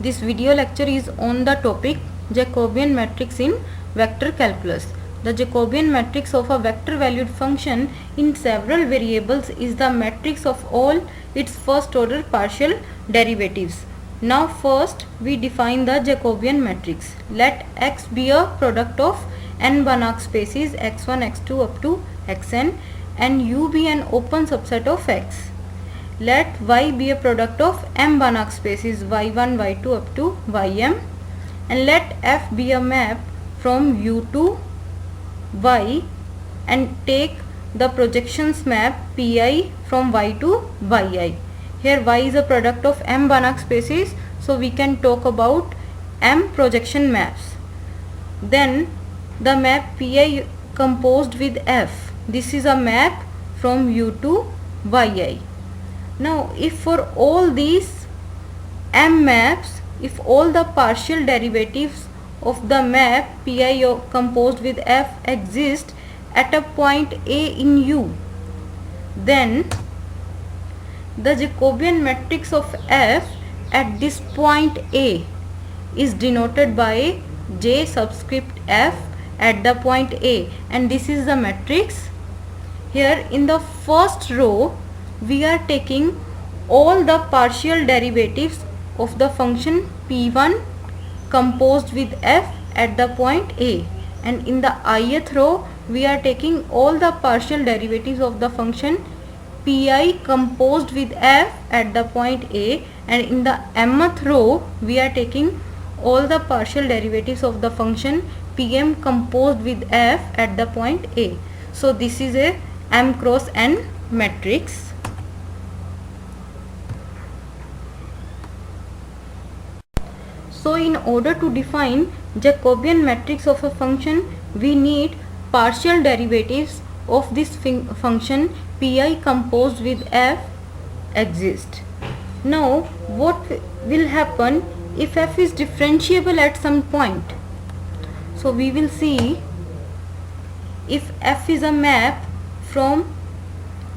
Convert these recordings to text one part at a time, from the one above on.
This video lecture is on the topic Jacobian matrix in vector calculus. The Jacobian matrix of a vector valued function in several variables is the matrix of all its first order partial derivatives. Now first we define the Jacobian matrix. Let X be a product of n Banach spaces x1, x2 up to xn and U be an open subset of X. Let Y be a product of m Banach spaces y1, y2 up to ym, and let F be a map from U to Y and take the projections map Pi from Y to Yi. Here Y is a product of m Banach spaces, so we can talk about m projection maps. Then the map Pi composed with F, this is a map from U to Yi. Now if for all these m maps, if all the partial derivatives of the map Pi composed with F exist at a point A in U, then the Jacobian matrix of F at this point A is denoted by J subscript F at the point A, and this is the matrix. Here in the first row we are taking all the partial derivatives of the function P1 composed with F at the point A, and in the ith row we are taking all the partial derivatives of the function Pi composed with F at the point A, and in the mth row we are taking all the partial derivatives of the function Pm composed with F at the point A. So this is a m cross n matrix. So in order to define Jacobian matrix of a function, we need partial derivatives of this function Pi composed with F exist. Now what will happen if F is differentiable at some point? So we will see if F is a map from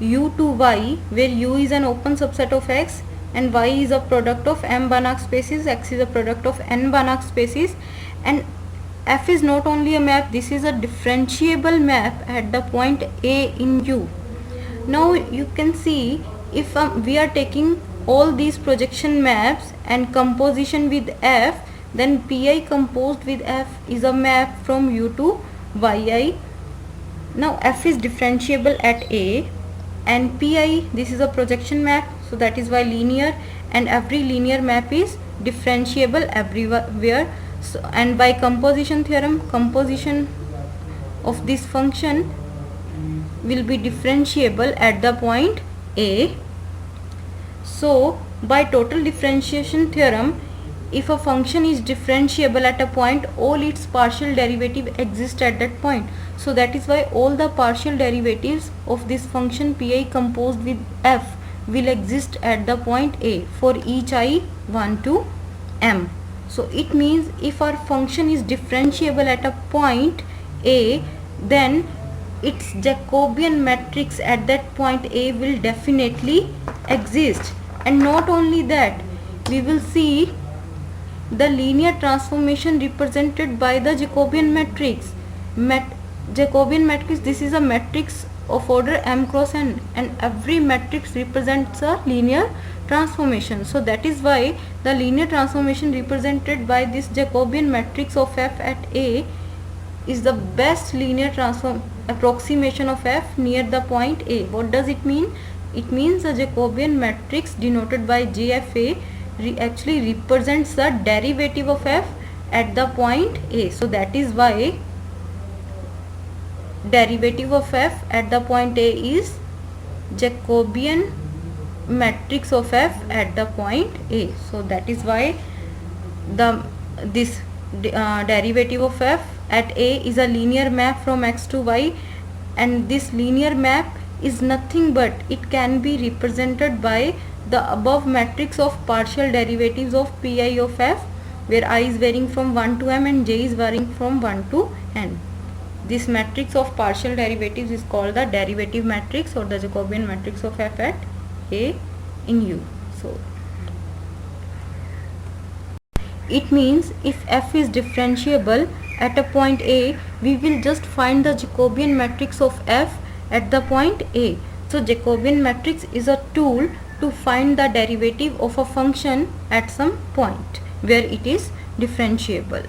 U to Y, where U is an open subset of X and Y is a product of m Banach spaces, X is a product of n Banach spaces, and F is not only a map, this is a differentiable map at the point A in U. Now you can see if we are taking all these projection maps and composition with F, then Pi composed with F is a map from U to Yi. Now F is differentiable at A and Pi, this is a projection map, so that is why linear, and every linear map is differentiable everywhere. So, and by composition theorem, composition of this function will be differentiable at the point A. So by total differentiation theorem, if a function is differentiable at a point, all its partial derivative exist at that point. So that is why all the partial derivatives of this function Pi composed with F will exist at the point A for each I 1 to m. So it means if our function is differentiable at a point A, then its Jacobian matrix at that point A will definitely exist. And not only that, we will see the linear transformation represented by the Jacobian matrix. Jacobian matrix, this is a matrix of order m cross n, and every matrix represents a linear transformation. So that is why the linear transformation represented by this Jacobian matrix of F at A is the best linear approximation of F near the point A. What does it mean? It means the Jacobian matrix denoted by JFA actually represents the derivative of F at the point A. So that is why derivative of F at the point A is Jacobian matrix of F at the point A. So that is why this derivative of F at A is a linear map from X to Y, and this linear map is nothing but it can be represented by the above matrix of partial derivatives of Pi of F, where I is varying from 1 to m and J is varying from 1 to n. This matrix of partial derivatives is called the derivative matrix or the Jacobian matrix of F at A in U. So It means if f is differentiable at a point A, we will just find the Jacobian matrix of f at the point A. So Jacobian matrix is a tool to find the derivative of a function at some point where it is differentiable.